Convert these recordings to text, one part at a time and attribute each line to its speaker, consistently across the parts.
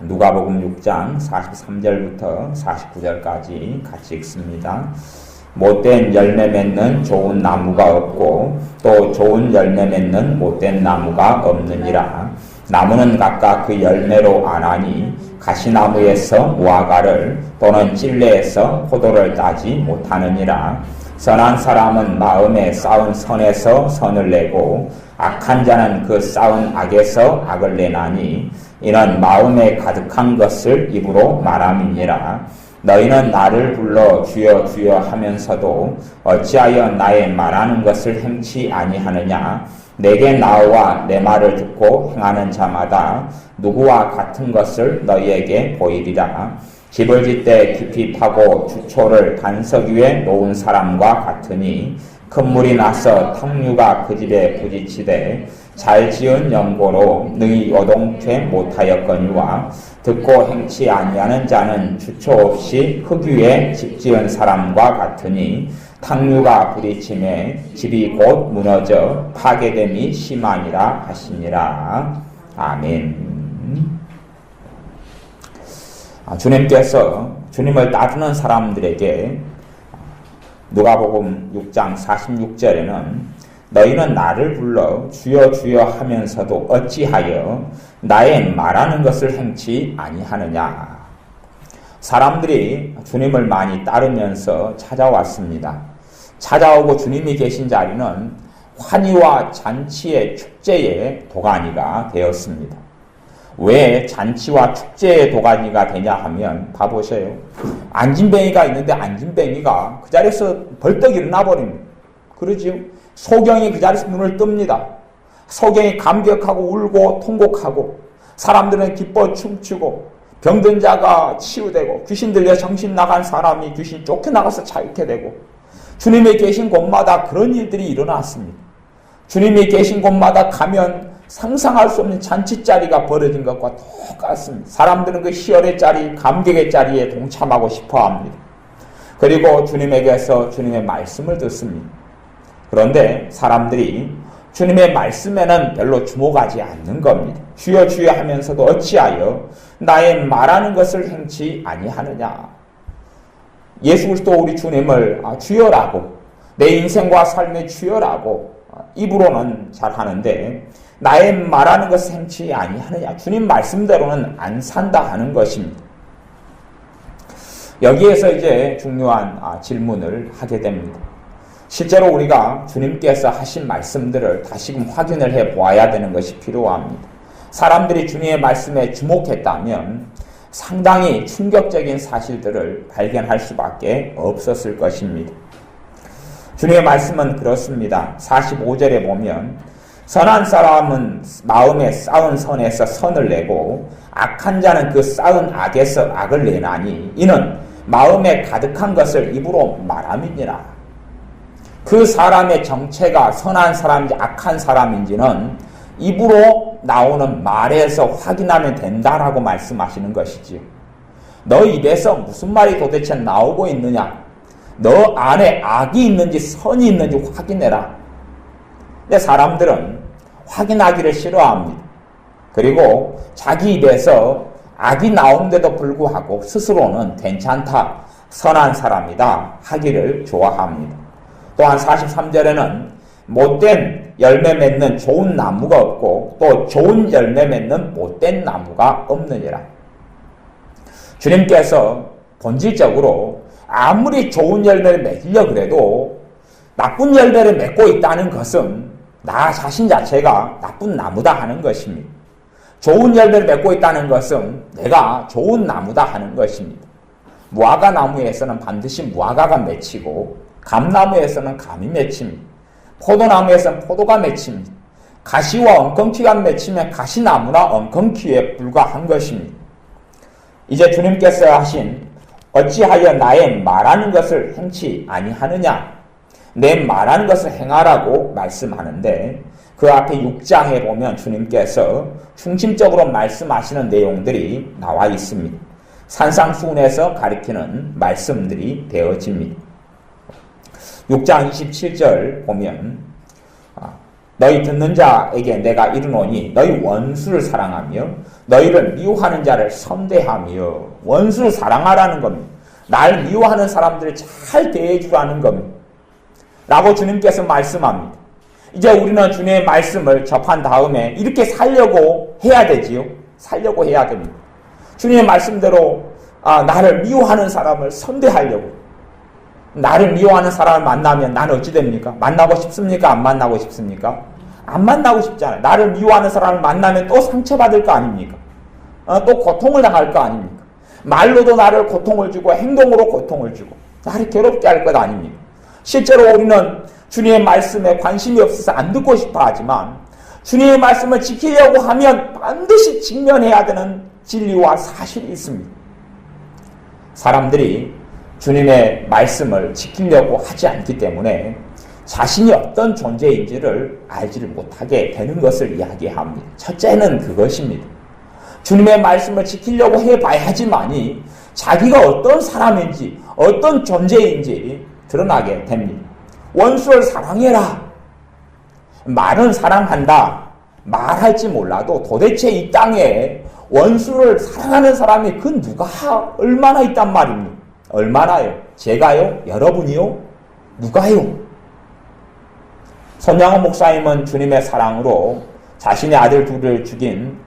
Speaker 1: 누가복음 6장 43절부터 49절까지 같이 읽습니다. 못된 열매 맺는 좋은 나무가 없고 또 좋은 열매 맺는 못된 나무가 없느니라. 나무는 각각 그 열매로 아나니 가시나무에서 무화과를 또는 찔레에서 포도를 따지 못하느니라. 선한 사람은 마음에 쌓은 선에서 선을 내고 악한 자는 그 쌓은 악에서 악을 내나니 이는 마음에 가득한 것을 입으로 말함이니라. 너희는 나를 불러 주여 주여 하면서도 어찌하여 나의 말하는 것을 행치 아니하느냐. 내게 나와 내 말을 듣고 행하는 자마다 누구와 같은 것을 너희에게 보이리라. 집을 짓되 깊이 파고 주초를 반석 위에 놓은 사람과 같으니 큰 물이 나서 탕류가 그 집에 부딪히되 잘 지은 연고로 능히 요동케 못하였거니와 듣고 행치 아니하는 자는 주초 없이 흙 위에 집 지은 사람과 같으니 탕류가 부딪힘에 집이 곧 무너져 파괴됨이 심하니라 하시니라. 아멘. 주님께서 주님을 따르는 사람들에게 누가복음 6장 46절에는 너희는 나를 불러 주여 주여 하면서도 어찌하여 나의 말하는 것을 행치 아니하느냐. 사람들이 주님을 많이 따르면서 찾아왔습니다. 찾아오고 주님이 계신 자리는 환희와 잔치의 축제의 도가니가 되었습니다. 왜 잔치와 축제의 도가니가 되냐 하면 봐보세요. 안진뱅이가 있는데 안진뱅이가 그 자리에서 벌떡 일어나 버립니다. 그러지요. 소경이 그 자리에서 눈을 뜹니다. 소경이 감격하고 울고 통곡하고 사람들은 기뻐 춤추고 병든 자가 치유되고 귀신 들려 정신 나간 사람이 귀신 쫓겨나가서 자유케 되고 주님이 계신 곳마다 그런 일들이 일어났습니다. 주님이 계신 곳마다 가면 상상할 수 없는 잔치자리가 벌어진 것과 똑같습니다. 사람들은 그 희열의 자리, 감격의 자리에 동참하고 싶어합니다. 그리고 주님에게서 주님의 말씀을 듣습니다. 그런데 사람들이 주님의 말씀에는 별로 주목하지 않는 겁니다. 주여 주여 하면서도 어찌하여 나의 말하는 것을 행치 아니하느냐. 예수 그리스도 우리 주님을 주여라고 내 인생과 삶의 주여라고 입으로는 잘하는데 나의 말하는 것을 행치 아니하느냐. 주님 말씀대로는 안 산다 하는 것입니다. 여기에서 이제 중요한 질문을 하게 됩니다. 실제로 우리가 주님께서 하신 말씀들을 다시금 확인을 해 보아야 되는 것이 필요합니다. 사람들이 주님의 말씀에 주목했다면 상당히 충격적인 사실들을 발견할 수밖에 없었을 것입니다. 주님의 말씀은 그렇습니다. 45절에 보면 선한 사람은 마음에 쌓은 선에서 선을 내고 악한 자는 그 쌓은 악에서 악을 내나니 이는 마음에 가득한 것을 입으로 말함이니라. 그 사람의 정체가 선한 사람인지 악한 사람인지는 입으로 나오는 말에서 확인하면 된다라고 말씀하시는 것이지요. 너 입에서 무슨 말이 도대체 나오고 있느냐? 너 안에 악이 있는지 선이 있는지 확인해라. 근데 사람들은 확인하기를 싫어합니다. 그리고 자기 입에서 악이 나오는데도 불구하고 스스로는 괜찮다, 선한 사람이다 하기를 좋아합니다. 또한 43절에는 못된 열매 맺는 좋은 나무가 없고 또 좋은 열매 맺는 못된 나무가 없느니라. 주님께서 본질적으로 아무리 좋은 열매를 맺으려 그래도 나쁜 열매를 맺고 있다는 것은 나 자신 자체가 나쁜 나무다 하는 것입니다. 좋은 열매를 맺고 있다는 것은 내가 좋은 나무다 하는 것입니다. 무화과 나무에서는 반드시 무화과가 맺히고 감나무에서는 감이 맺힙니다. 포도나무에서는 포도가 맺힙니다. 가시와 엉겅퀴가 맺히면 가시나무나 엉겅퀴에 불과한 것입니다. 이제 주님께서 하신 어찌하여 나의 말하는 것을 행치 아니하느냐. 내 말하는 것을 행하라고 말씀하는데 그 앞에 6장에 보면 주님께서 중심적으로 말씀하시는 내용들이 나와 있습니다. 산상수훈에서 가리키는 말씀들이 되어집니다. 6장 27절 보면 너희 듣는 자에게 내가 이르노니 너희 원수를 사랑하며 너희를 미워하는 자를 선대하며 원수를 사랑하라는 겁니다. 날 미워하는 사람들을 잘 대해주라는 겁니다. 라고 주님께서 말씀합니다. 이제 우리는 주님의 말씀을 접한 다음에 이렇게 살려고 해야 되지요. 살려고 해야 됩니다. 주님의 말씀대로 나를 미워하는 사람을 선대하려고. 나를 미워하는 사람을 만나면 나는 어찌 됩니까? 만나고 싶습니까? 안 만나고 싶습니까? 안 만나고 싶잖아요. 나를 미워하는 사람을 만나면 또 상처받을 거 아닙니까? 또 고통을 당할 거 아닙니까? 말로도 나를 고통을 주고 행동으로 고통을 주고 나를 괴롭게 할 것 아닙니까? 실제로 우리는 주님의 말씀에 관심이 없어서 안 듣고 싶어 하지만 주님의 말씀을 지키려고 하면 반드시 직면해야 되는 진리와 사실이 있습니다. 사람들이 주님의 말씀을 지키려고 하지 않기 때문에 자신이 어떤 존재인지를 알지를 못하게 되는 것을 이야기합니다. 첫째는 그것입니다. 주님의 말씀을 지키려고 해봐야지만이 자기가 어떤 사람인지 어떤 존재인지 드러나게 됩니다. 원수를 사랑해라. 말은 사랑한다. 말할지 몰라도 도대체 이 땅에 원수를 사랑하는 사람이 그 누가 얼마나 있단 말입니까? 얼마나요? 제가요? 여러분이요? 누가요? 손양호 목사님은 주님의 사랑으로 자신의 아들 둘을 죽인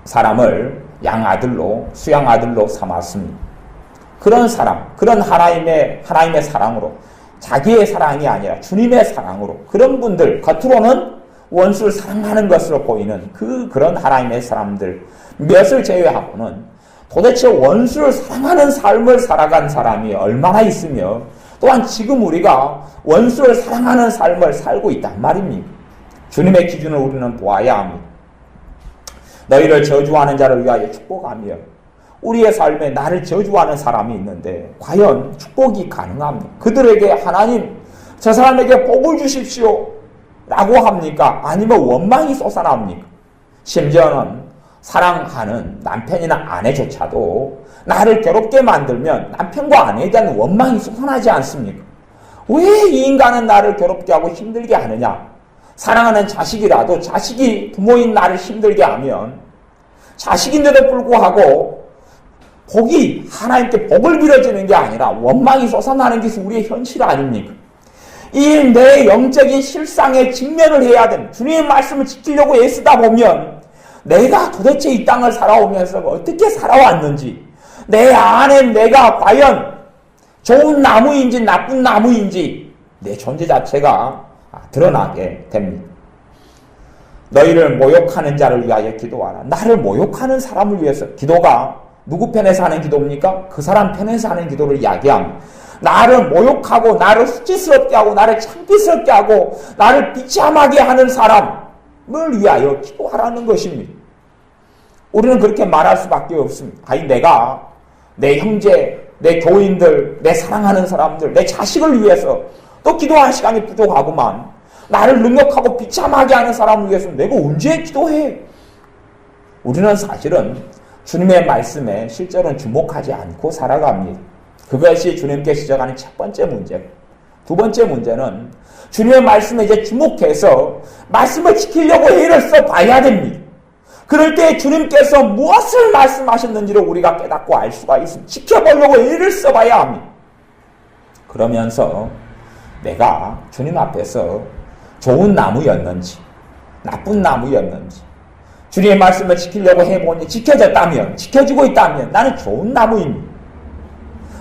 Speaker 1: 사람을 양아들로 수양아들로 삼았습니다. 그런 사람, 그런 하나님의 사랑으로 자기의 사랑이 아니라 주님의 사랑으로 그런 분들 겉으로는 원수를 사랑하는 것으로 보이는 그런 하나님의 사람들 몇을 제외하고는 도대체 원수를 사랑하는 삶을 살아간 사람이 얼마나 있으며 또한 지금 우리가 원수를 사랑하는 삶을 살고 있단 말입니다. 주님의 기준을 우리는 보아야 합니다. 너희를 저주하는 자를 위하여 축복하며 우리의 삶에 나를 저주하는 사람이 있는데 과연 축복이 가능합니까? 그들에게 하나님 저 사람에게 복을 주십시오 라고 합니까? 아니면 원망이 솟아납니까? 심지어는 사랑하는 남편이나 아내조차도 나를 괴롭게 만들면 남편과 아내에 대한 원망이 솟아나지 않습니까? 왜 이 인간은 나를 괴롭게 하고 힘들게 하느냐? 사랑하는 자식이라도 자식이 부모인 나를 힘들게 하면 자식인데도 불구하고 하나님께 복을 빌어주는 게 아니라 원망이 솟아나는 것이 우리의 현실 아닙니까? 이 내 영적인 실상에 직면을 해야 됩니다. 주님의 말씀을 지키려고 애쓰다 보면 내가 도대체 이 땅을 살아오면서 어떻게 살아왔는지 내 안에 내가 과연 좋은 나무인지 나쁜 나무인지 내 존재 자체가 드러나게 됩니다. 너희를 모욕하는 자를 위하여 기도하라. 나를 모욕하는 사람을 위해서 기도가 누구 편에서 하는 기도입니까? 그 사람 편에서 하는 기도를 이야기합니다. 나를 모욕하고 나를 수치스럽게 하고 나를 창피스럽게 하고 나를 비참하게 하는 사람을 위하여 기도하라는 것입니다. 우리는 그렇게 말할 수밖에 없습니다. 내가 내 형제, 내 교인들, 내 사랑하는 사람들, 내 자식을 위해서 또 기도할 시간이 부족하구만. 나를 능력하고 비참하게 하는 사람을 위해서 내가 언제 기도해? 우리는 사실은 주님의 말씀에 실제로는 주목하지 않고 살아갑니다. 그것이 주님께 지적하는 첫 번째 문제고, 두 번째 문제는 주님의 말씀에 이제 주목해서 말씀을 지키려고 애를 써봐야 됩니다. 그럴 때 주님께서 무엇을 말씀하셨는지를 우리가 깨닫고 알 수가 있습니다. 지켜보려고 애를 써봐야 합니다. 그러면서 내가 주님 앞에서 좋은 나무였는지 나쁜 나무였는지 주님의 말씀을 지키려고 해보니 지켜졌다면 지켜주고 있다면 나는 좋은 나무입니다.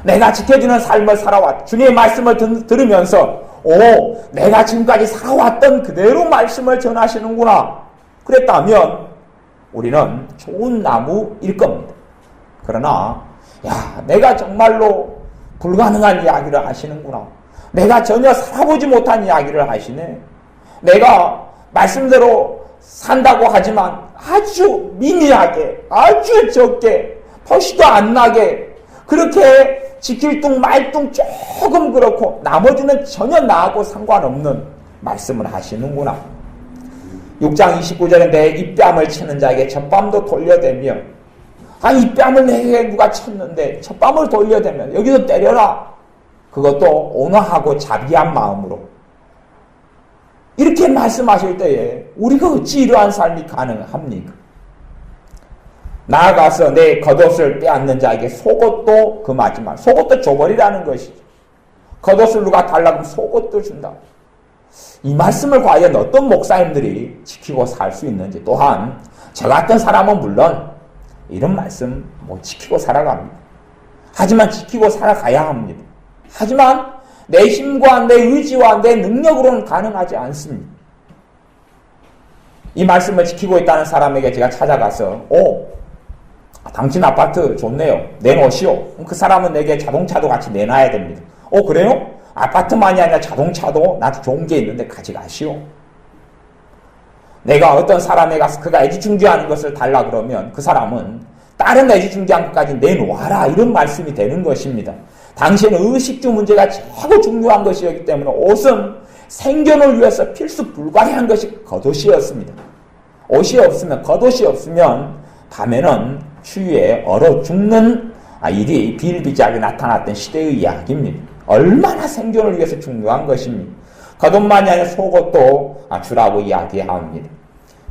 Speaker 1: 내가 지켜주는 삶을 살아왔 주님의 말씀을 들으면서 내가 지금까지 살아왔던 그대로 말씀을 전하시는구나 그랬다면 우리는 좋은 나무일 겁니다. 그러나 내가 정말로 불가능한 이야기를 하시는구나. 내가 전혀 살아보지 못한 이야기를 하시네. 내가 말씀대로 산다고 하지만 아주 미미하게 아주 적게 퍼시도 안 나게 그렇게 지킬 둥 말 둥 조금 그렇고 나머지는 전혀 나하고 상관없는 말씀을 하시는구나. 6장 29절에 내 입뺨을 치는 자에게 젖밤도 돌려대며 입뺨을 내게 누가 쳤는데 젖밤을 돌려대면 여기서 때려라. 그것도 온화하고 자비한 마음으로 이렇게 말씀하실 때에 우리가 어찌 이러한 삶이 가능합니까? 나아가서 내 겉옷을 빼앗는 자에게 속옷도 금하지만 속옷도 줘버리라는 것이죠. 겉옷을 누가 달라고 하면 속옷도 준다. 이 말씀을 과연 어떤 목사님들이 지키고 살 수 있는지, 또한 저 같은 사람은 물론 이런 말씀 못 지키고 살아갑니다. 하지만 지키고 살아가야 합니다. 하지만 내 힘과 내 의지와 내 능력으로는 가능하지 않습니다. 이 말씀을 지키고 있다는 사람에게 제가 찾아가서 당신 아파트 좋네요. 내놓으시오. 그 사람은 내게 자동차도 같이 내놔야 됩니다. 그래요? 아파트만이 아니라 자동차도 나한테 좋은 게 있는데 가져가시오. 내가 어떤 사람에 가서 그가 애지중지하는 것을 달라 그러면 그 사람은 다른 애지중지한 것까지 내놓아라, 이런 말씀이 되는 것입니다. 당신은 의식주 문제가 최고 중요한 것이었기 때문에 옷은 생존을 위해서 필수 불가능한 것이 겉옷이었습니다. 옷이 없으면, 겉옷이 없으면 밤에는 추위에 얼어 죽는 일이 비일비재하게 나타났던 시대의 이야기입니다. 얼마나 생존을 위해서 중요한 것입니다. 겉옷만이 아니라 속옷도 주라고 이야기합니다.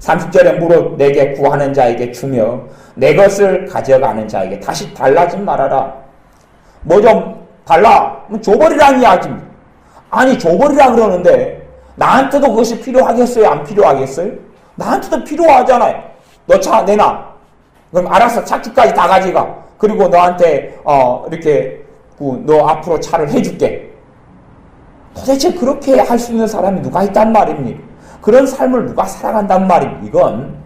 Speaker 1: 30절에 무릇 내게 구하는 자에게 주며 내 것을 가져가는 자에게 다시 달라지 말아라. 뭐 좀 달라? 줘버리라는 이야기입니다. 아니, 줘버리라 그러는데 나한테도 그것이 필요하겠어요? 안 필요하겠어요? 나한테도 필요하잖아요. 너 차 내놔. 그럼 알아서 차키까지 다 가져가. 그리고 너한테 이렇게 너 앞으로 차를 해줄게. 도대체 그렇게 할 수 있는 사람이 누가 있단 말입니까? 그런 삶을 누가 살아간단 말입니까? 이건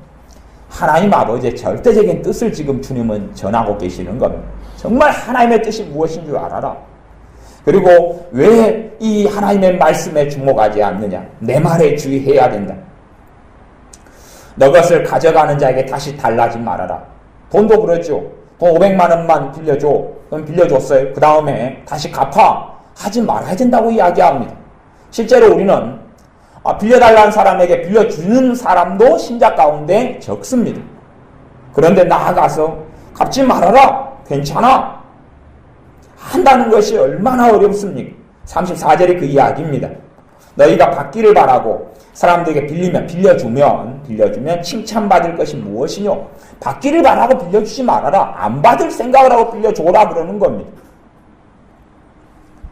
Speaker 1: 하나님 아버지의 절대적인 뜻을 지금 주님은 전하고 계시는 겁니다. 정말 하나님의 뜻이 무엇인 줄 알아라. 그리고 왜 이 하나님의 말씀에 주목하지 않느냐? 내 말에 주의해야 된다. 너 것을 가져가는 자에게 다시 달라지 말아라. 돈도 그러죠. 돈 500만 원만 빌려줘. 그럼 빌려줬어요. 그 다음에 다시 갚아. 하지 말아야 된다고 이야기합니다. 실제로 우리는 빌려달라는 사람에게 빌려주는 사람도 신자 가운데 적습니다. 그런데 나아가서 갚지 말아라. 괜찮아. 한다는 것이 얼마나 어렵습니까? 34절이 그 이야기입니다. 너희가 받기를 바라고 사람들에게 빌려주면 칭찬받을 것이 무엇이뇨? 받기를 바라고 빌려주지 말아라. 안 받을 생각을 하고 빌려줘라 그러는 겁니다.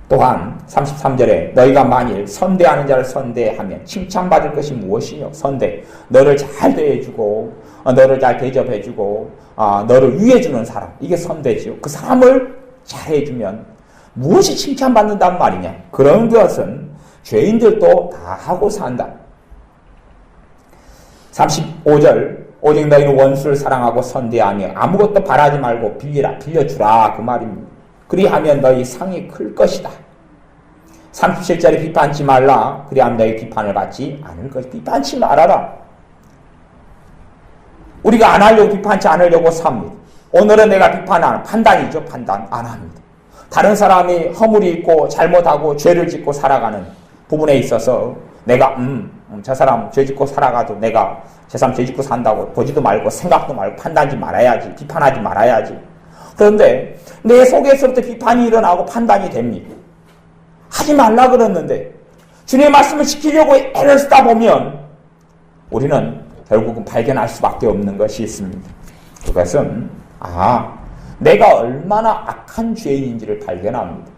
Speaker 1: 또한 33절에 너희가 만일 선대하는 자를 선대하면 칭찬받을 것이 무엇이뇨? 선대. 너를 잘 대해주고 너를 잘 대접해주고 너를 위해주는 사람. 이게 선대지요. 그 사람을 잘해주면 무엇이 칭찬받는단 말이냐? 그런 것은 죄인들도 다 하고 산다. 35절 오직 너희는 원수를 사랑하고 선대하며 아무것도 바라지 말고 빌려주라 그 말입니다. 그리하면 너희 상이 클 것이다. 37절에 비판치 말라. 그리하면 너희 비판을 받지 않을 것이다. 비판치 말아라. 우리가 안 하려고 비판치 않으려고 삽니다. 오늘은 내가 판단이죠. 판단 안 합니다. 다른 사람이 허물이 있고 잘못하고 죄를 짓고 살아가는 부분에 있어서 내가 저 사람 죄 짓고 살아가도 내가 저 사람 죄 짓고 산다고 보지도 말고 생각도 말고 판단하지 말아야지. 비판하지 말아야지. 그런데 내 속에서부터 비판이 일어나고 판단이 됩니다. 하지 말라 그랬는데 주님의 말씀을 지키려고 애를 쓰다 보면 우리는 결국은 발견할 수밖에 없는 것이 있습니다. 그것은 내가 얼마나 악한 죄인인지를 발견합니다.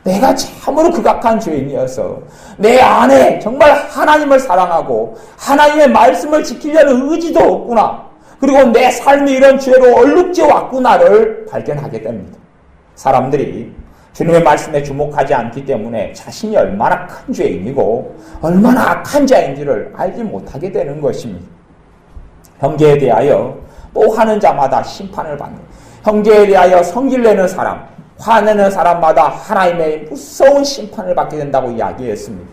Speaker 1: 내가 참으로 극악한 죄인이어서 내 안에 정말 하나님을 사랑하고 하나님의 말씀을 지키려는 의지도 없구나. 그리고 내 삶이 이런 죄로 얼룩져 왔구나를 발견하게 됩니다. 사람들이 주님의 말씀에 주목하지 않기 때문에 자신이 얼마나 큰 죄인이고 얼마나 악한 자인지를 알지 못하게 되는 것입니다. 형제에 대하여 또 하는 자마다 심판을 받는, 형제에 대하여 성질내는 사람, 화내는 사람마다 하나님의 무서운 심판을 받게 된다고 이야기했습니다.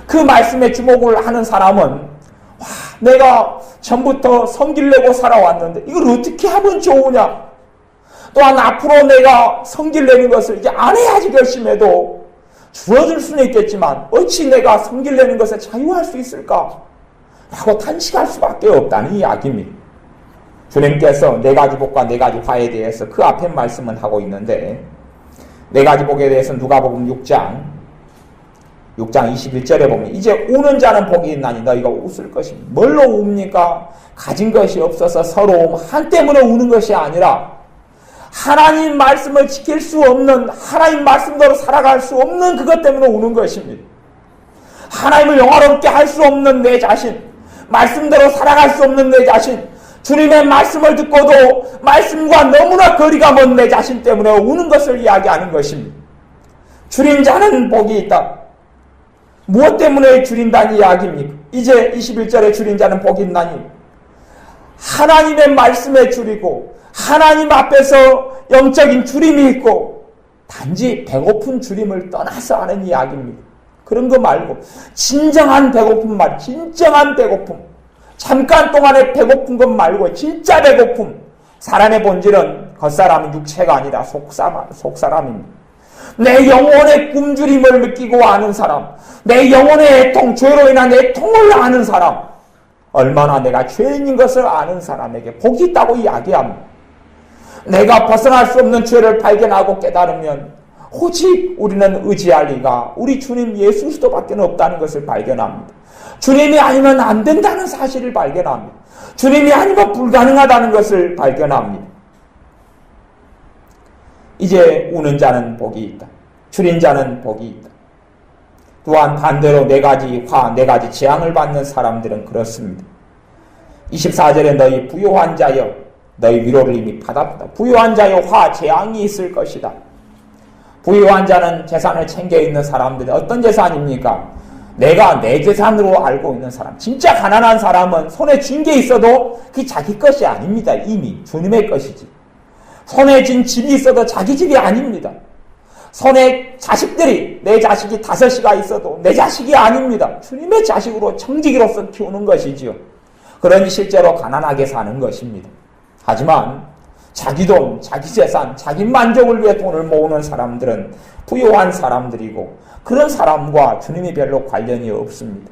Speaker 1: 그 말씀에 주목을 하는 사람은 내가 전부터 성질내고 살아왔는데 이걸 어떻게 하면 좋으냐? 또한 앞으로 내가 성질내는 것을 이제 안 해야지 결심해도 주어질 수는 있겠지만 어찌 내가 성질내는 것에 자유할 수 있을까? 라고 탄식할 수밖에 없다는 이야기입니다. 주님께서 네 가지 복과 네 가지 화에 대해서 그 앞에 말씀은 하고 있는데 네 가지 복에 대해서 누가복음 6장 6장 21절에 보면 이제 우는 자는 복이 있나니 너희가 웃을 것입니다. 뭘로 웁니까? 가진 것이 없어서 서러움 한 때문에 우는 것이 아니라 하나님 말씀을 지킬 수 없는, 하나님 말씀대로 살아갈 수 없는 그것 때문에 우는 것입니다. 하나님을 영화롭게 할 수 없는 내 자신, 말씀대로 살아갈 수 없는 내 자신, 주님의 말씀을 듣고도 말씀과 너무나 거리가 먼 내 자신 때문에 우는 것을 이야기하는 것입니다. 줄인 자는 복이 있다. 무엇 때문에 줄인다는 이야기입니까? 이제 21절에 줄인 자는 복이 있나니 하나님의 말씀에 줄이고 하나님 앞에서 영적인 줄임이 있고 단지 배고픈 줄임을 떠나서 하는 이야기입니다. 그런 거 말고 진정한 배고픔 말, 진정한 배고픔, 잠깐 동안의 배고픈 것 말고 진짜 배고픔. 사람의 본질은 겉사람은 육체가 아니라 속사람입니다. 내 영혼의 굶주림을 느끼고 아는 사람, 내 영혼의 애통, 죄로 인한 애통을 아는 사람, 얼마나 내가 죄인인 것을 아는 사람에게 복이 있다고 이야기합니다. 내가 벗어날 수 없는 죄를 발견하고 깨달으면 오직 우리는 의지할 리가 우리 주님 예수 그리스도밖에 없다는 것을 발견합니다. 주님이 아니면 안 된다는 사실을 발견합니다. 주님이 아니면 불가능하다는 것을 발견합니다. 이제 우는 자는 복이 있다. 줄인 자는 복이 있다. 또한 반대로 네 가지 재앙을 받는 사람들은 그렇습니다. 24절에 너희 부요한 자여 너희 위로를 이미 받았다. 부요한 자여 재앙이 있을 것이다. 부유한 자는 재산을 챙겨 있는 사람들이 어떤 재산입니까? 내가 내 재산으로 알고 있는 사람. 진짜 가난한 사람은 손에 쥔 게 있어도 그게 자기 것이 아닙니다. 이미 주님의 것이지. 손에 쥔 집이 있어도 자기 집이 아닙니다. 손에 자식들이, 내 자식이 5이가 있어도 내 자식이 아닙니다. 주님의 자식으로 청지기로서 키우는 것이지요. 그러니 실제로 가난하게 사는 것입니다. 하지만 자기 돈, 자기 재산, 자기 만족을 위해 돈을 모으는 사람들은 부유한 사람들이고 그런 사람과 주님이 별로 관련이 없습니다.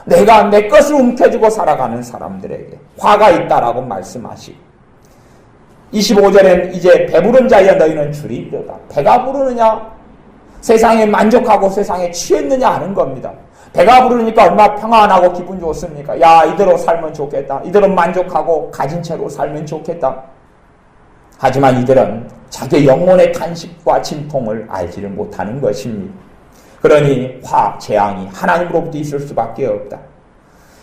Speaker 1: 내가 내 것을 움켜쥐고 살아가는 사람들에게 화가 있다라고 말씀하시고 25절엔 이제 배부른 자여 너희는 줄이리로다. 배가 부르느냐? 세상에 만족하고 세상에 취했느냐 하는 겁니다. 배가 부르니까 얼마나 평안하고 기분 좋습니까? 야, 이대로 살면 좋겠다. 이대로 만족하고 가진 채로 살면 좋겠다. 하지만 이들은 자기 영혼의 탄식과 진통을 알지를 못하는 것입니다. 그러니 재앙이 하나님으로부터 있을 수밖에 없다.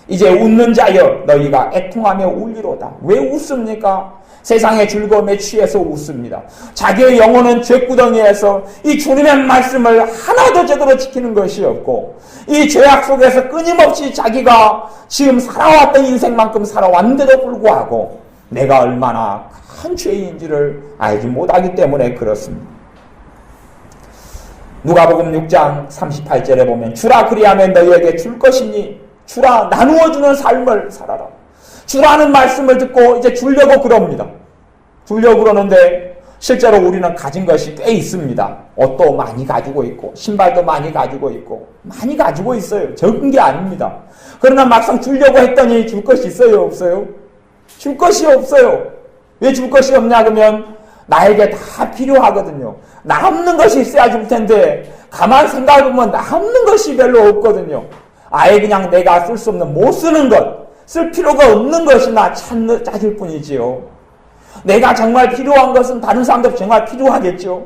Speaker 1: 이제 웃는 자여 너희가 애통하며 울리로다. 왜 웃습니까? 세상의 즐거움에 취해서 웃습니다. 자기의 영혼은 죄구덩이에서 이 주님의 말씀을 하나도 제대로 지키는 것이 없고 이 죄악 속에서 끊임없이 자기가 지금 살아왔던 인생만큼 살아왔는데도 불구하고 내가 얼마나 큰 죄인지를 알지 못하기 때문에 그렇습니다. 누가복음 6장 38절에 보면 주라 그리하면 너희에게 줄 것이니 주라 나누어주는 삶을 살아라. 주라는 말씀을 듣고 이제 주려고 그럽니다. 주려고 그러는데 실제로 우리는 가진 것이 꽤 있습니다. 옷도 많이 가지고 있고 신발도 많이 가지고 있고 많이 가지고 있어요. 적은 게 아닙니다. 그러나 막상 주려고 했더니 줄 것이 있어요? 없어요? 줄 것이 없어요. 왜 줄 것이 없냐 그러면 나에게 다 필요하거든요. 남는 것이 있어야 줄 텐데 가만 생각해보면 남는 것이 별로 없거든요. 아예 그냥 내가 쓸 수 없는 못 쓰는 것, 쓸 필요가 없는 것이나 찾을 뿐이지요. 내가 정말 필요한 것은 다른 사람도 정말 필요하겠죠.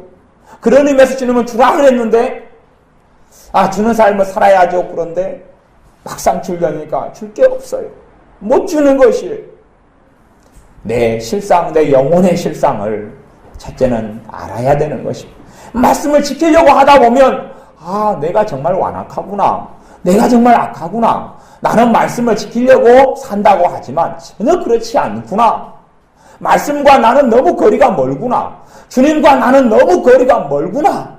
Speaker 1: 그런 의미에서 주님은 주라 그랬는데 주는 삶을 살아야죠. 그런데 막상 주려니까 줄 게 없어요. 못 주는 것이에요. 내 실상, 내 영혼의 실상을 첫째는 알아야 되는 것입니다. 말씀을 지키려고 하다 보면 내가 정말 완악하구나. 내가 정말 악하구나. 나는 말씀을 지키려고 산다고 하지만 전혀 그렇지 않구나. 말씀과 나는 너무 거리가 멀구나. 주님과 나는 너무 거리가 멀구나.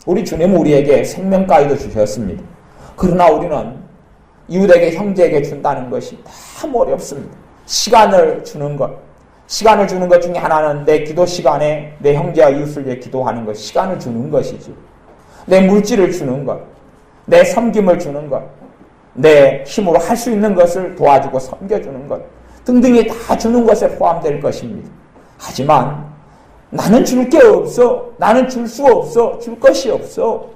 Speaker 1: 우리 주님은 우리에게 생명까지도 주셨습니다. 그러나 우리는 이웃에게 형제에게 준다는 것이 참 어렵습니다. 시간을 주는 것. 시간을 주는 것 중에 하나는 내 기도 시간에 내 형제와 이웃을 위해 기도하는 것. 시간을 주는 것이죠. 내 물질을 주는 것. 내 섬김을 주는 것. 내 힘으로 할 수 있는 것을 도와주고 섬겨주는 것. 등등이 다 주는 것에 포함될 것입니다. 하지만 나는 줄 게 없어. 나는 줄 수 없어. 줄 것이 없어.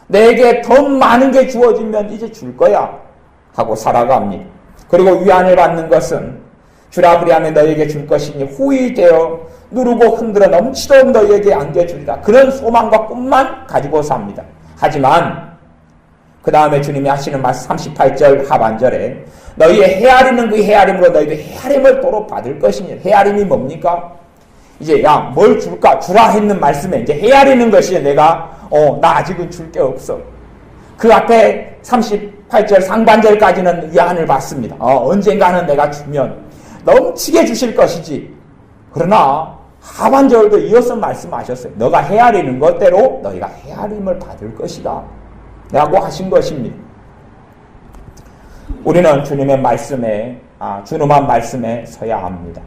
Speaker 1: 내게 더 많은 게 주어지면 이제 줄 거야 하고 살아갑니다. 그리고 위안을 받는 것은 주라 그리하면 너에게 줄 것이니 후히 되어 누르고 흔들어 넘치도록 너에게 안겨주리라. 그런 소망과 꿈만 가지고 삽니다. 하지만 그 다음에 주님이 하시는 말씀 38절 하반절에 너희의 헤아리는 그 헤아림으로 너희도 헤아림을 도로 받을 것이니, 헤아림이 뭡니까? 이제 야 뭘 줄까? 주라 했는 말씀에 이제 헤아리는 것이 내가 나 아직은 줄 게 없어. 그 앞에 38절 상반절까지는 위안을 받습니다. 언젠가는 내가 주면 넘치게 주실 것이지. 그러나 하반절도 이어서 말씀하셨어요. 너가 헤아리는 것대로 너희가 헤아림을 받을 것이다 라고 하신 것입니다. 우리는 주님의 말씀에 준엄한 말씀에 서야 합니다.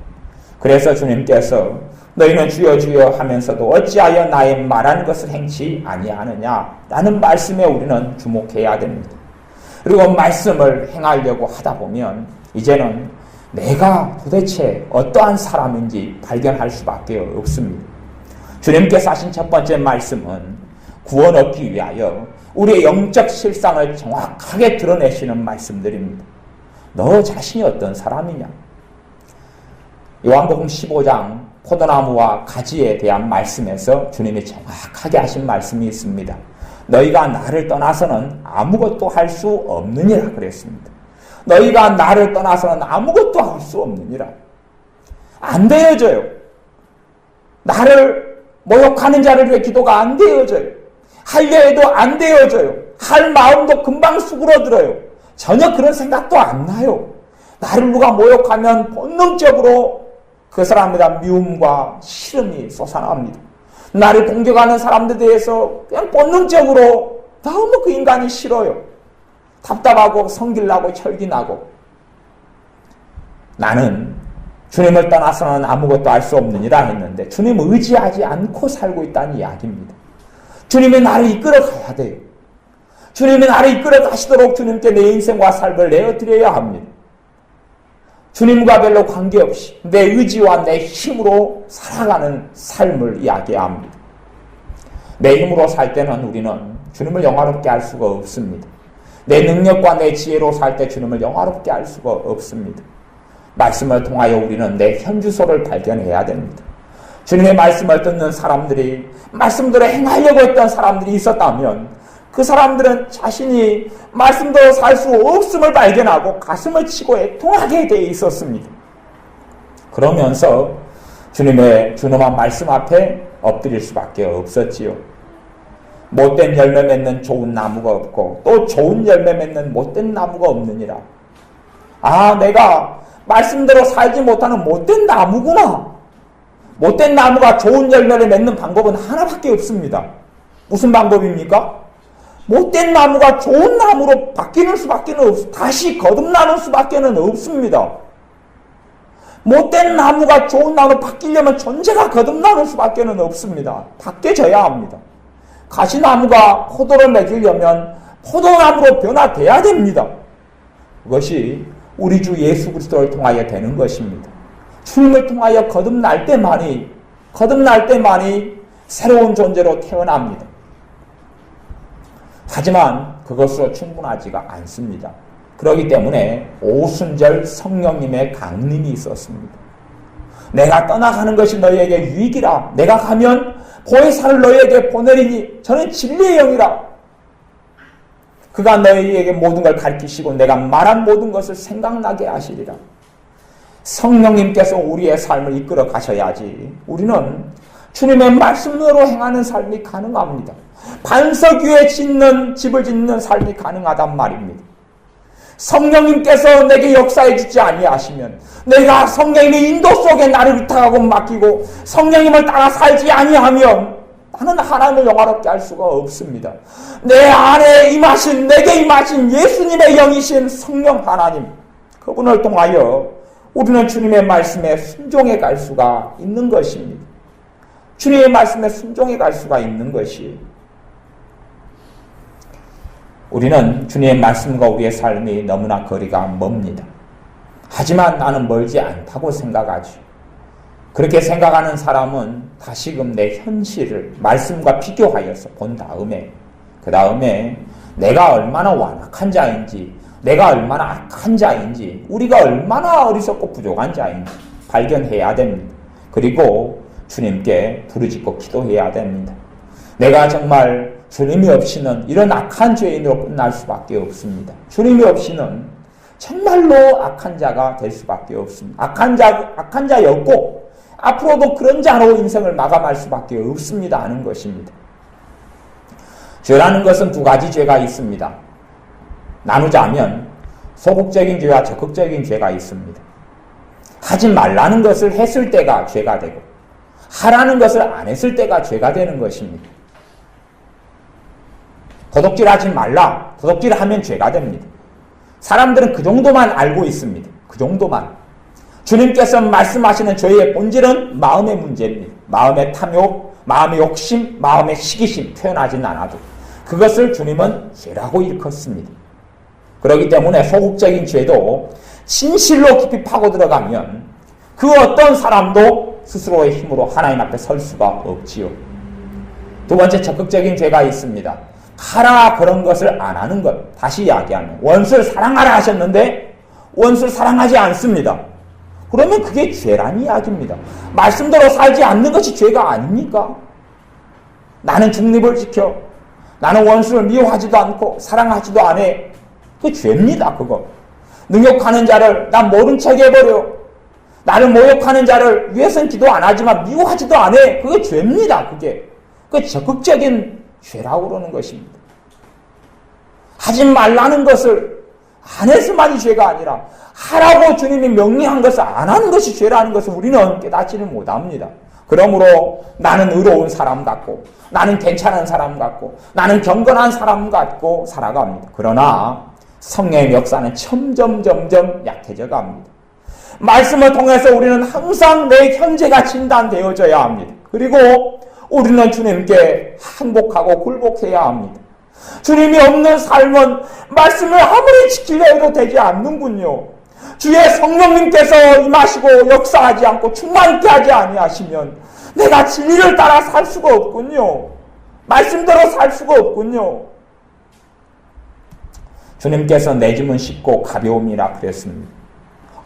Speaker 1: 그래서 주님께서 너희는 주여 주여 하면서도 어찌하여 나의 말하는 것을 행치 아니하느냐 라는 말씀에 우리는 주목해야 됩니다. 그리고 말씀을 행하려고 하다 보면 이제는 내가 도대체 어떠한 사람인지 발견할 수밖에 없습니다. 주님께서 하신 첫 번째 말씀은 구원 얻기 위하여 우리의 영적 실상을 정확하게 드러내시는 말씀들입니다. 너 자신이 어떤 사람이냐? 요한복음 15장 포도나무와 가지에 대한 말씀에서 주님이 정확하게 하신 말씀이 있습니다. 너희가 나를 떠나서는 아무것도 할 수 없느니라 그랬습니다. 너희가 나를 떠나서는 아무것도 할 수 없느니라. 안 되어져요. 나를 모욕하는 자를 위해 기도가 안 되어져요. 하려 해도 안 되어져요. 할 마음도 금방 수그러들어요. 전혀 그런 생각도 안 나요. 나를 누가 모욕하면 본능적으로 그 사람에다 미움과 싫음이 솟아납니다. 나를 공격하는 사람들에 대해서 그냥 본능적으로 너무 그 인간이 싫어요. 답답하고 성질나고 혈기나고. 나는 주님을 떠나서는 아무것도 할 수 없느니라 했는데 주님을 의지하지 않고 살고 있다는 이야기입니다. 주님이 나를 이끌어 가야 돼요. 주님이 나를 이끌어 가시도록 주님께 내 인생과 삶을 내어드려야 합니다. 주님과 별로 관계없이 내 의지와 내 힘으로 살아가는 삶을 이야기합니다. 내 힘으로 살 때는 우리는 주님을 영화롭게 할 수가 없습니다. 내 능력과 내 지혜로 살 때 주님을 영화롭게 할 수가 없습니다. 말씀을 통하여 우리는 내 현주소를 발견해야 됩니다. 주님의 말씀을 듣는 사람들이 말씀대로 행하려고 했던 사람들이 있었다면 그 사람들은 자신이 말씀대로 살 수 없음을 발견하고 가슴을 치고 애통하게 되어 있었습니다. 그러면서 주님의 준엄한 말씀 앞에 엎드릴 수밖에 없었지요. 못된 열매 맺는 좋은 나무가 없고 또 좋은 열매 맺는 못된 나무가 없느니라. 내가 말씀대로 살지 못하는 못된 나무구나. 못된 나무가 좋은 열매를 맺는 방법은 하나밖에 없습니다. 무슨 방법입니까? 못된 나무가 좋은 나무로 바뀌는 수밖에 없습니다. 다시 거듭나는 수밖에 없습니다. 못된 나무가 좋은 나무로 바뀌려면 존재가 거듭나는 수밖에 없습니다. 바뀌어져야 합니다. 가시나무가 포도를 맺으려면 포도나무로 변화돼야 됩니다. 그것이 우리 주 예수 그리스도를 통하여 되는 것입니다. 주님을 통하여 거듭날 때만이 새로운 존재로 태어납니다. 하지만 그것으로 충분하지가 않습니다. 그렇기 때문에 오순절 성령님의 강림이 있었습니다. 내가 떠나가는 것이 너희에게 유익이라. 내가 가면 보혜사를 너희에게 보내리니 저는 진리의 영이라. 그가 너희에게 모든 걸 가르치시고 내가 말한 모든 것을 생각나게 하시리라. 성령님께서 우리의 삶을 이끌어 가셔야지 우리는 주님의 말씀으로 행하는 삶이 가능합니다. 반석 위에 집을 짓는 삶이 가능하단 말입니다. 성령님께서 내게 역사해 주지 아니하시면 내가 성령님의 인도 속에 나를 위탁하고 맡기고 성령님을 따라 살지 아니하면 나는 하나님을 영화롭게 할 수가 없습니다. 내 안에 임하신 내게 임하신 예수님의 영이신 성령 하나님 그분을 통하여 우리는 주님의 말씀에 순종해 갈 수가 있는 것입니다. 주님의 말씀에 순종해 갈 수가 있는 것이에요. 우리는 주님의 말씀과 우리의 삶이 너무나 거리가 멉니다. 하지만 나는 멀지 않다고 생각하죠. 그렇게 생각하는 사람은 다시금 내 현실을 말씀과 비교하여서 본 다음에 그 그 다음에 내가 얼마나 완악한 자인지, 내가 얼마나 악한 자인지, 우리가 얼마나 어리석고 부족한 자인지 발견해야 됩니다. 그리고 주님께 부르짖고 기도해야 됩니다. 내가 정말 주님이 없이는 이런 악한 죄인으로 끝날 수밖에 없습니다. 주님이 없이는 정말로 악한 자가 될 수밖에 없습니다. 악한 자였고 앞으로도 그런 자로 인생을 마감할 수밖에 없습니다 하는 것입니다. 죄라는 것은 두 가지 죄가 있습니다. 나누자면 소극적인 죄와 적극적인 죄가 있습니다. 하지 말라는 것을 했을 때가 죄가 되고 하라는 것을 안 했을 때가 죄가 되는 것입니다. 도둑질하지 말라. 도둑질하면 죄가 됩니다. 사람들은 그 정도만 알고 있습니다. 그 정도만. 주님께서 말씀하시는 죄의 본질은 마음의 문제입니다. 마음의 탐욕, 마음의 욕심, 마음의 시기심 표현하진 않아도 그것을 주님은 죄라고 일컫습니다. 그렇기 때문에 소극적인 죄도 진실로 깊이 파고 들어가면 그 어떤 사람도 스스로의 힘으로 하나님 앞에 설 수가 없지요. 두 번째 적극적인 죄가 있습니다. 하라 그런 것을 안 하는 것. 다시 이야기하면 원수를 사랑하라 하셨는데 원수를 사랑하지 않습니다. 그러면 그게 죄란 이야기입니다. 말씀대로 살지 않는 것이 죄가 아닙니까? 나는 중립을 지켜. 나는 원수를 미워하지도 않고 사랑하지도 않아. 그게 죄입니다. 그거. 능욕하는 자를 난 모른 척 해버려. 나를 모욕하는 자를 위해서는 기도 안 하지만 미워하지도 않아. 그게 죄입니다. 그게. 그게 적극적인 죄라고 그러는 것입니다. 하지 말라는 것을 안 해서만이 죄가 아니라 하라고 주님이 명령한 것을 안 하는 것이 죄라는 것을 우리는 깨닫지는 못합니다. 그러므로 나는 의로운 사람 같고 나는 괜찮은 사람 같고 나는 경건한 사람 같고 살아갑니다. 그러나 성령의 역사는 점점 약해져 갑니다. 말씀을 통해서 우리는 항상 내 현재가 진단되어져야 합니다. 그리고 우리는 주님께 항복하고 굴복해야 합니다. 주님이 없는 삶은 말씀을 아무리 지키려 해도 되지 않는군요. 주의 성령님께서 임하시고 역사하지 않고 충만케 하지 아니하시면 내가 진리를 따라 살 수가 없군요. 말씀대로 살 수가 없군요. 주님께서 내 짐은 쉽고 가벼움이라 그랬습니다.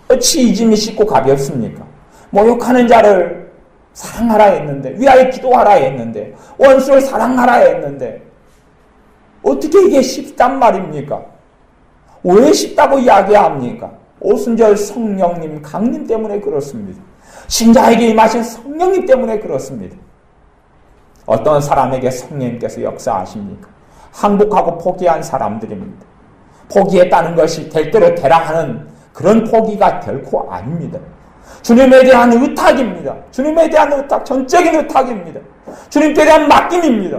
Speaker 1: 어찌 이 짐이 쉽고 가볍습니까? 모욕하는 자를 사랑하라 했는데, 위하여 기도하라 했는데, 원수를 사랑하라 했는데 어떻게 이게 쉽단 말입니까? 왜 쉽다고 이야기합니까? 오순절 성령님, 강림 때문에 그렇습니다. 신자에게 임하신 성령님 때문에 그렇습니다. 어떤 사람에게 성령님께서 역사하십니까? 항복하고 포기한 사람들입니다. 포기했다는 것이 될 대로 되라 하는 그런 포기가 결코 아닙니다. 주님에 대한 의탁입니다. 주님에 대한 의탁, 전적인 의탁입니다. 주님께 대한 맡김입니다.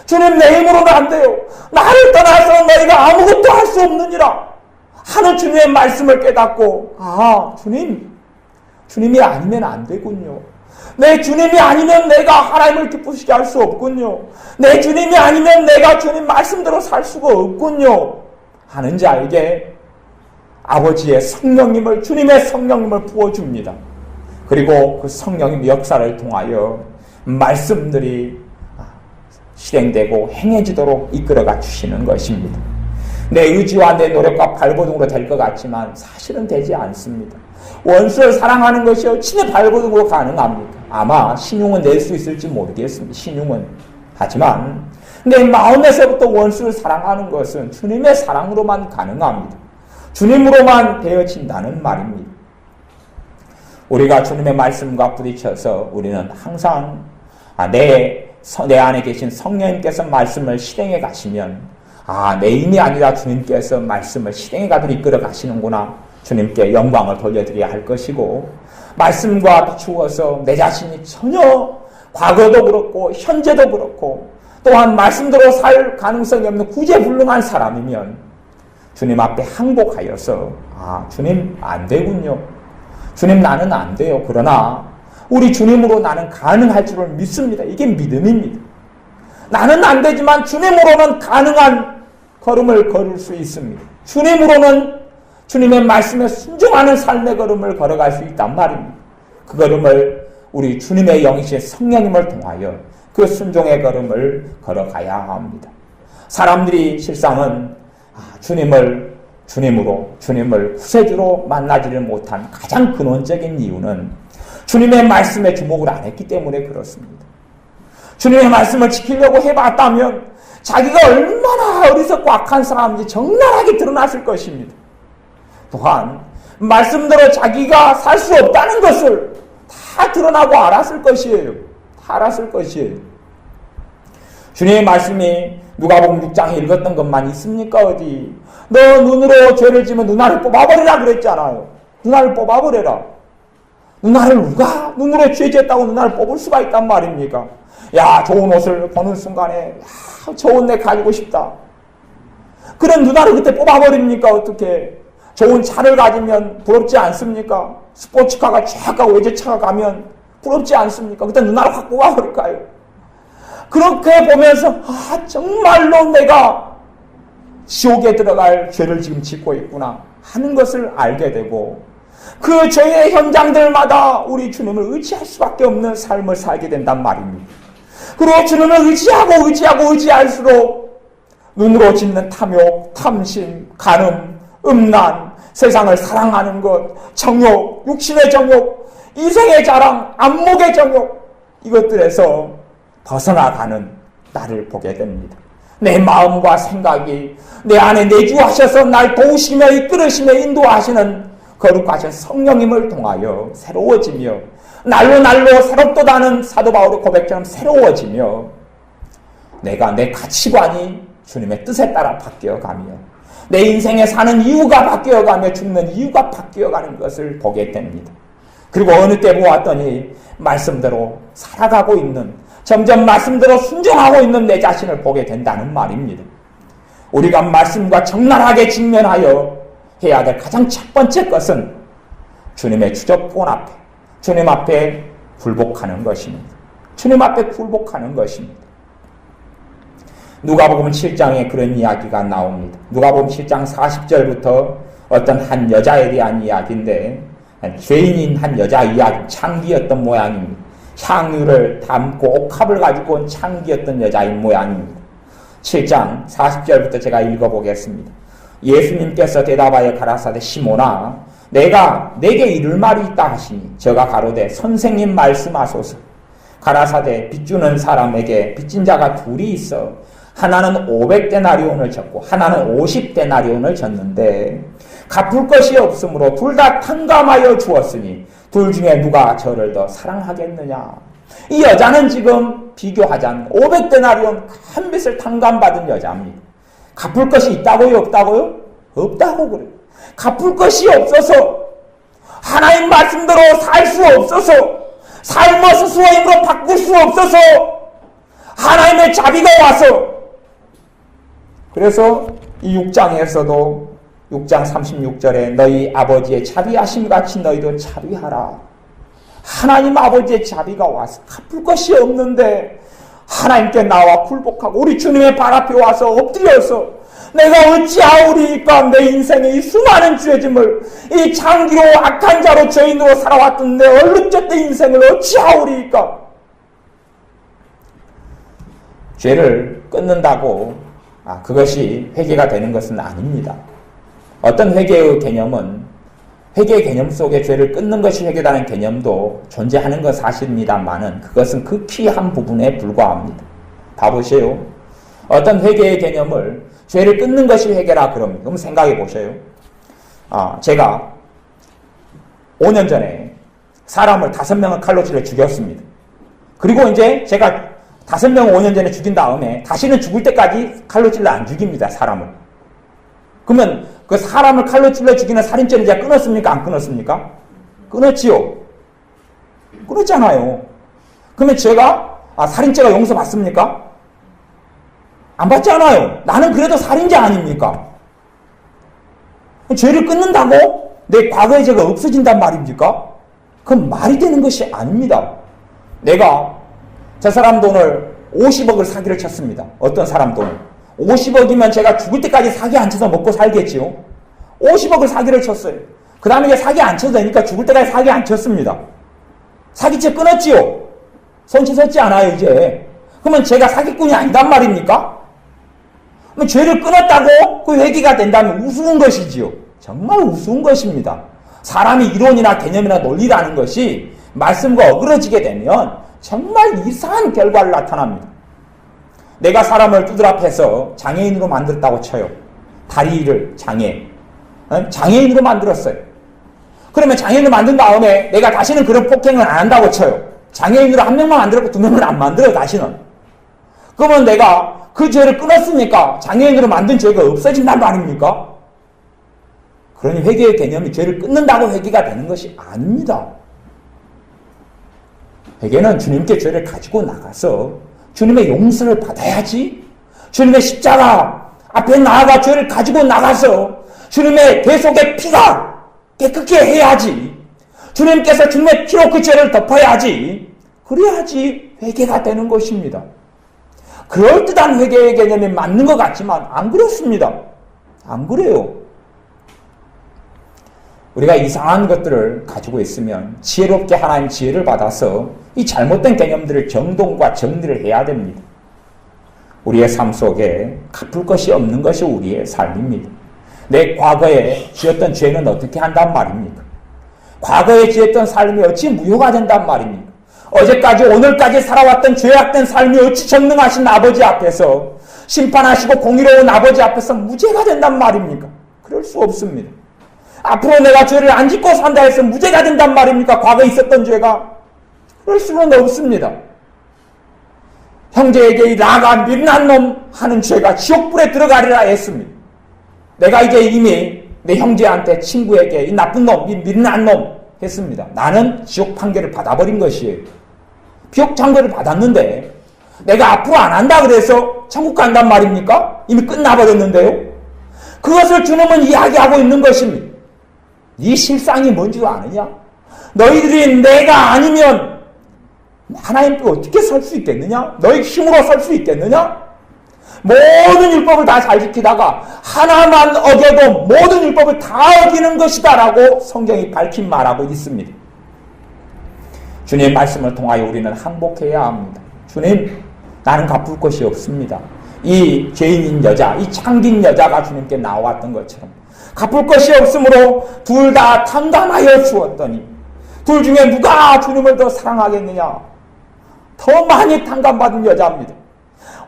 Speaker 1: 주님 내 힘으로는 안 돼요. 나를 떠나서 너희가 아무것도 할 수 없느니라 하는 주님의 말씀을 깨닫고 주님이 아니면 안 되군요. 내 주님이 아니면 내가 하나님을 기쁘시게 할 수 없군요. 내 주님이 아니면 내가 주님 말씀대로 살 수가 없군요 하는 자에게 아버지의 성령님을, 주님의 성령님을 부어줍니다. 그리고 그 성령님 역사를 통하여 말씀들이 실행되고 행해지도록 이끌어가 주시는 것입니다. 내 의지와 내 노력과 발버둥으로 될 것 같지만 사실은 되지 않습니다. 원수를 사랑하는 것이 어찌나 발버둥으로 가능합니까? 아마 신용은 낼 수 있을지 모르겠습니다. 신용은. 하지만 내 마음에서부터 원수를 사랑하는 것은 주님의 사랑으로만 가능합니다. 주님으로만 되어진다는 말입니다. 우리가 주님의 말씀과 부딪혀서 우리는 항상 내 안에 계신 성령님께서 말씀을 실행해 가시면 내 힘이 아니라 주님께서 말씀을 실행해 가도록 이끌어 가시는구나. 주님께 영광을 돌려드려야 할 것이고 말씀과 비추어서 내 자신이 전혀 과거도 그렇고 현재도 그렇고 또한 말씀대로 살 가능성이 없는 구제불능한 사람이면 주님 앞에 항복하여서 주님 안 되군요. 주님 나는 안 돼요. 그러나 우리 주님으로 나는 가능할 줄을 믿습니다. 이게 믿음입니다. 나는 안 되지만 주님으로는 가능한 걸음을 걸을 수 있습니다. 주님으로는 주님의 말씀에 순종하는 삶의 걸음을 걸어갈 수 있단 말입니다. 그 걸음을 우리 주님의 영이신 성령님을 통하여 그 순종의 걸음을 걸어가야 합니다. 사람들이 실상은 주님을 구세주로 만나지를 못한 가장 근원적인 이유는 주님의 말씀에 주목을 안 했기 때문에 그렇습니다. 주님의 말씀을 지키려고 해봤다면 자기가 얼마나 어리석고 악한 사람인지 적나라하게 드러났을 것입니다. 또한 말씀대로 자기가 살 수 없다는 것을 다 드러나고 알았을 것이에요. 다 알았을 것이에요. 주님의 말씀이 누가복음 6장에 읽었던 것만 있습니까? 어디? 너 눈으로 죄를 지면 눈알을 뽑아버리라 그랬잖아요. 눈알을 뽑아버려라. 눈알을 누가 눈으로 죄 지었다고 눈알을 뽑을 수가 있단 말입니까? 야, 좋은 옷을 보는 순간에 야, 저 옷 내 가지고 싶다. 그런 눈알을 그때 뽑아버립니까? 어떻게? 좋은 차를 가지면 부럽지 않습니까? 스포츠카가 쫙 가고 외제차가 가면 부럽지 않습니까? 그때 눈알을 확 뽑아버릴까요? 그렇게 보면서 정말로 내가 지옥에 들어갈 죄를 지금 짓고 있구나 하는 것을 알게 되고 그 죄의 현장들마다 우리 주님을 의지할 수밖에 없는 삶을 살게 된단 말입니다. 그리고 주님을 의지할수록 눈으로 짓는 탐욕, 탐심, 간음, 음란, 세상을 사랑하는 것, 정욕, 육신의 정욕, 이생의 자랑, 안목의 정욕 이것들에서 벗어나가는 나를 보게 됩니다. 내 마음과 생각이 내 안에 내주하셔서 날 도우시며 이끌으시며 인도하시는 거룩하신 성령님을 통하여 새로워지며 날로 새롭도다는 사도 바울의 고백처럼 새로워지며 내가 내 가치관이 주님의 뜻에 따라 바뀌어가며 내 인생에 사는 이유가 바뀌어가며 죽는 이유가 바뀌어가는 것을 보게 됩니다. 그리고 어느 때 보았더니 말씀대로 살아가고 있는 점점 말씀대로 순종하고 있는 내 자신을 보게 된다는 말입니다. 우리가 말씀과 적나라하게 직면하여 해야 될 가장 첫 번째 것은 주님의 주접권 앞에 주님 앞에 굴복하는 것입니다. 주님 앞에 굴복하는 것입니다. 누가복음 7장에 그런 이야기가 나옵니다. 누가복음 7장 40절부터 어떤 한 여자에 대한 이야기인데 죄인인 한 여자 이야기, 창기였던 모양입니다. 향유를 담고 옥합을 가지고 온 창기였던 여자인 모양입니다. 7장 40절부터 제가 읽어보겠습니다. 예수님께서 대답하여 가라사대 시몬아 내게 이를 말이 있다 하시니 저가 가로되 선생님 말씀하소서. 가라사대 빚주는 사람에게 빚진 자가 둘이 있어 하나는 500데나리온을 졌고 하나는 50데나리온을 졌는데 갚을 것이 없으므로 둘 다 탕감하여 주었으니 둘 중에 누가 저를 더 사랑하겠느냐. 이 여자는 지금 비교하자면 500데나리온 큰 빚을 탕감받은 여자입니다. 갚을 것이 있다고요? 없다고요? 없다고 그래요. 갚을 것이 없어서 하나님 말씀대로 살 수 없어서 삶을 스스로의 힘으로 바꿀 수 없어서 하나님의 자비가 와서 그래서 이 6장에서도 6장 36절에 너희 아버지의 자비하심 같이 너희도 자비하라. 하나님 아버지의 자비가 와서 갚을 것이 없는데 하나님께 나와 굴복하고 우리 주님의 발 앞에 와서 엎드려서 내가 어찌하오리까 내 인생의 이 수많은 죄짐을 이 장기로 악한 자로 죄인으로 살아왔던 내 얼룩졌던 인생을 어찌하오리까. 죄를 끊는다고 그것이 회개가 되는 것은 아닙니다. 어떤 회개의 개념은 회개의 개념 속에 죄를 끊는 것이 회개라는 개념도 존재하는 것 사실입니다만은 그것은 극히 한 부분에 불과합니다. 봐보세요. 어떤 회개의 개념을 죄를 끊는 것이 회개라 그럽니다. 그럼 생각해 보세요. 제가 5년 전에 사람을 5명을 칼로 찔러 죽였습니다. 그리고 이제 제가 5명을 5년 전에 죽인 다음에 다시는 죽을 때까지 칼로 찔러 안 죽입니다. 사람을. 그러면 그 사람을 칼로 찔러 죽이는 살인죄를 제가 끊었습니까? 안 끊었습니까? 끊었지요. 끊었잖아요. 그러면 제가 살인죄가 용서받습니까? 안 받잖아요. 나는 그래도 살인자 아닙니까? 죄를 끊는다고 내 과거의 죄가 없어진단 말입니까? 그건 말이 되는 것이 아닙니다. 내가 저 사람 돈을 50억을 사기를 쳤습니다. 어떤 사람 돈을. 50억이면 제가 죽을 때까지 사기 안 쳐서 먹고 살겠지요. 50억을 사기를 쳤어요. 그 다음에 이제 사기 안 쳐도 되니까 죽을 때까지 사기 안 쳤습니다. 사기죄 끊었지요. 손 씻었지 않아요 이제. 그러면 제가 사기꾼이 아니단 말입니까? 죄를 끊었다고 그 회개가 된다면 우스운 것이지요. 정말 우스운 것입니다. 사람이 이론이나 개념이나 논리라는 것이 말씀과 어그러지게 되면 정말 이상한 결과를 나타납니다. 내가 사람을 두드러 패서 장애인으로 만들었다고 쳐요. 다리를 장애인으로 만들었어요. 그러면 장애인으로 만든 다음에 내가 다시는 그런 폭행을 안 한다고 쳐요. 장애인으로 한 명만 만들었고 두 명을 안 만들어요, 다시는. 그러면 내가 그 죄를 끊었습니까? 장애인으로 만든 죄가 없어진단 말입니까? 그러니 회개의 개념이 죄를 끊는다고 회개가 되는 것이 아닙니다. 회개는 주님께 죄를 가지고 나가서 주님의 용서를 받아야지, 주님의 십자가 앞에 나아가 죄를 가지고 나가서 주님의 대속의 피가 깨끗게 해야지, 주님께서 주님의 피로 그 죄를 덮어야지, 그래야지 회개가 되는 것입니다. 그럴듯한 회개의 개념이 맞는 것 같지만 안 그렇습니다. 안 그래요. 우리가 이상한 것들을 가지고 있으면 지혜롭게 하나님 지혜를 받아서 이 잘못된 개념들을 정돈과 정리를 해야 됩니다. 우리의 삶 속에 갚을 것이 없는 것이 우리의 삶입니다. 내 과거에 지었던 죄는 어떻게 한단 말입니까? 과거에 지었던 삶이 어찌 무효가 된단 말입니까? 어제까지 오늘까지 살아왔던 죄악된 삶이 어찌 전능하신 아버지 앞에서 심판하시고 공의로운 아버지 앞에서 무죄가 된단 말입니까? 그럴 수 없습니다. 앞으로 내가 죄를 안 짓고 산다 해서 무죄가 된단 말입니까? 과거에 있었던 죄가? 그럴 수는 없습니다. 형제에게 이 나가 미련한 놈 하는 죄가 지옥불에 들어가리라 했습니다. 내가 이제 이미 내 형제한테 친구에게 이 나쁜 놈, 이 미련한 놈 했습니다. 나는 지옥 판결을 받아버린 것이에요. 지옥 판결을 받았는데 내가 앞으로 안 한다 그래서 천국 간단 말입니까? 이미 끝나버렸는데요. 그것을 주님은 이야기하고 있는 것입니다. 네 실상이 뭔지 아느냐? 너희들이 내가 아니면 하나님께 어떻게 설 수 있겠느냐? 너희 힘으로 설 수 있겠느냐? 모든 율법을 다 잘 지키다가 하나만 어겨도 모든 율법을 다 어기는 것이다 라고 성경이 밝힌 말하고 있습니다. 주님의 말씀을 통하여 우리는 항복해야 합니다. 주님, 나는 갚을 것이 없습니다. 이 죄인인 여자, 이 창긴 여자가 주님께 나왔던 것처럼 갚을 것이 없으므로 둘 다 탕감하여 주었더니 둘 중에 누가 주님을 더 사랑하겠느냐? 더 많이 탕감받은 여자입니다.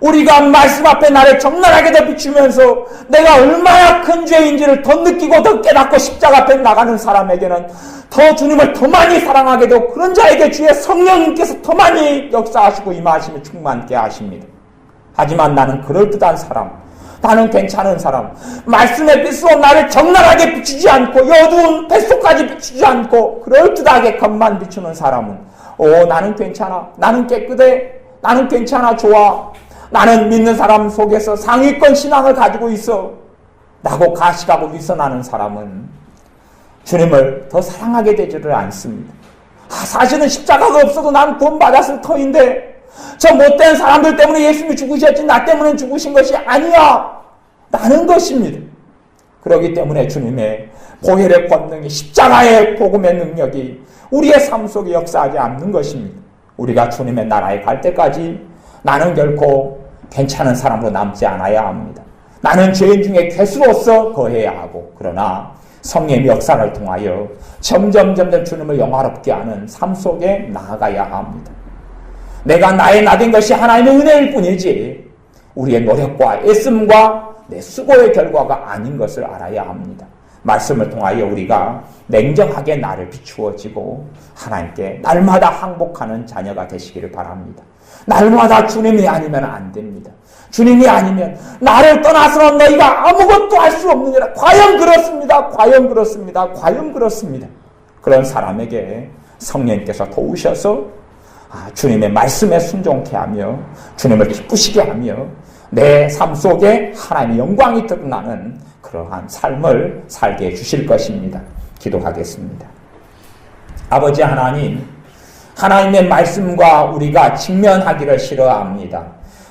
Speaker 1: 우리가 말씀 앞에 나를 적나라하게 더 비추면서 내가 얼마나 큰 죄인지를 더 느끼고 더 깨닫고 십자가 앞에 나가는 사람에게는 더 주님을 더 많이 사랑하게 되고 그런 자에게 주의 성령님께서 더 많이 역사하시고 임하시며 충만케 하십니다. 하지만 나는 그럴듯한 사람, 나는 괜찮은 사람, 말씀의 빛으로 나를 적나라하게 비추지 않고 어두운 뱃속까지 비추지 않고 그럴듯하게 겉만 비추는 사람은 나는 괜찮아, 나는 깨끗해, 나는 괜찮아, 좋아, 나는 믿는 사람 속에서 상위권 신앙을 가지고 있어 라고 가식하고 위선하는 사람은 주님을 더 사랑하게 되지를 않습니다. 사실은 십자가가 없어도 난 구원 받았을 터인데 저 못된 사람들 때문에 예수님이 죽으셨지 나 때문에 죽으신 것이 아니야 라는 것입니다. 그렇기 때문에 주님의 보혈의 권능이 십자가의 복음의 능력이 우리의 삶 속에 역사하지 않는 것입니다. 우리가 주님의 나라에 갈 때까지 나는 결코 괜찮은 사람으로 남지 않아야 합니다. 나는 죄인 중에 괴수로서 거해야 하고 그러나 성령의 역사를 통하여 점점 주님을 영화롭게 하는 삶 속에 나아가야 합니다. 내가 나의 나된 것이 하나님의 은혜일 뿐이지 우리의 노력과 애씀과 내 수고의 결과가 아닌 것을 알아야 합니다. 말씀을 통하여 우리가 냉정하게 나를 비추어지고 하나님께 날마다 항복하는 자녀가 되시기를 바랍니다. 날마다 주님이 아니면 안 됩니다. 주님이 아니면 나를 떠나서는 너희가 아무것도 할 수 없느니라. 과연 그렇습니다. 과연 그렇습니다. 과연 그렇습니다. 그런 사람에게 성령님께서 도우셔서 주님의 말씀에 순종케 하며 주님을 기쁘시게 하며 내 삶 속에 하나님의 영광이 드러나는 그러한 삶을 살게 해주실 것입니다. 기도하겠습니다. 아버지 하나님, 하나님의 말씀과 우리가 직면하기를 싫어합니다.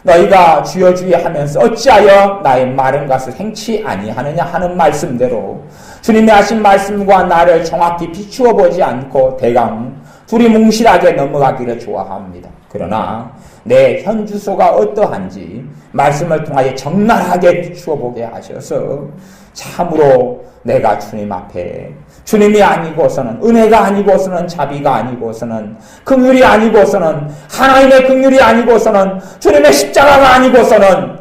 Speaker 1: 너희가 주여 주여 하면서 어찌하여 나의 마른 것을 행치 아니하느냐 하는 말씀대로 주님이 하신 말씀과 나를 정확히 비추어 보지 않고 대강 두리뭉실하게 넘어가기를 좋아합니다. 그러나 내 현 주소가 어떠한지 말씀을 통하여 적나라하게 주어보게 하셔서 참으로 내가 주님 앞에 주님이 아니고서는, 은혜가 아니고서는, 자비가 아니고서는, 긍휼이 아니고서는, 하나님의 긍휼이 아니고서는, 주님의 십자가가 아니고서는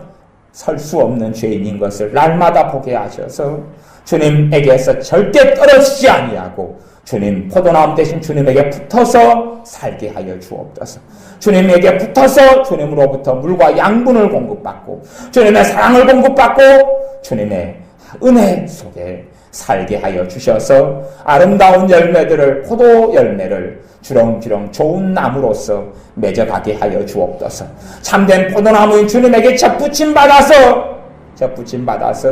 Speaker 1: 설 수 없는 죄인인 것을 날마다 보게 하셔서 주님에게서 절대 떨어지지 아니하고 주님, 포도나무 대신 주님에게 붙어서 살게 하여 주옵소서. 주님에게 붙어서 주님으로부터 물과 양분을 공급받고 주님의 사랑을 공급받고 주님의 은혜 속에 살게 하여 주셔서 아름다운 열매들을, 포도 열매를 주렁주렁 좋은 나무로서 맺어가게 하여 주옵소서. 참된 포도나무인 주님에게 접붙임 받아서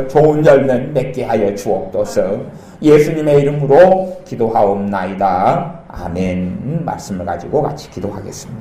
Speaker 1: 좋은 열매 맺게 하여 주옵소서. 예수님의 이름으로 기도하옵나이다. 아멘. 말씀을 가지고 같이 기도하겠습니다.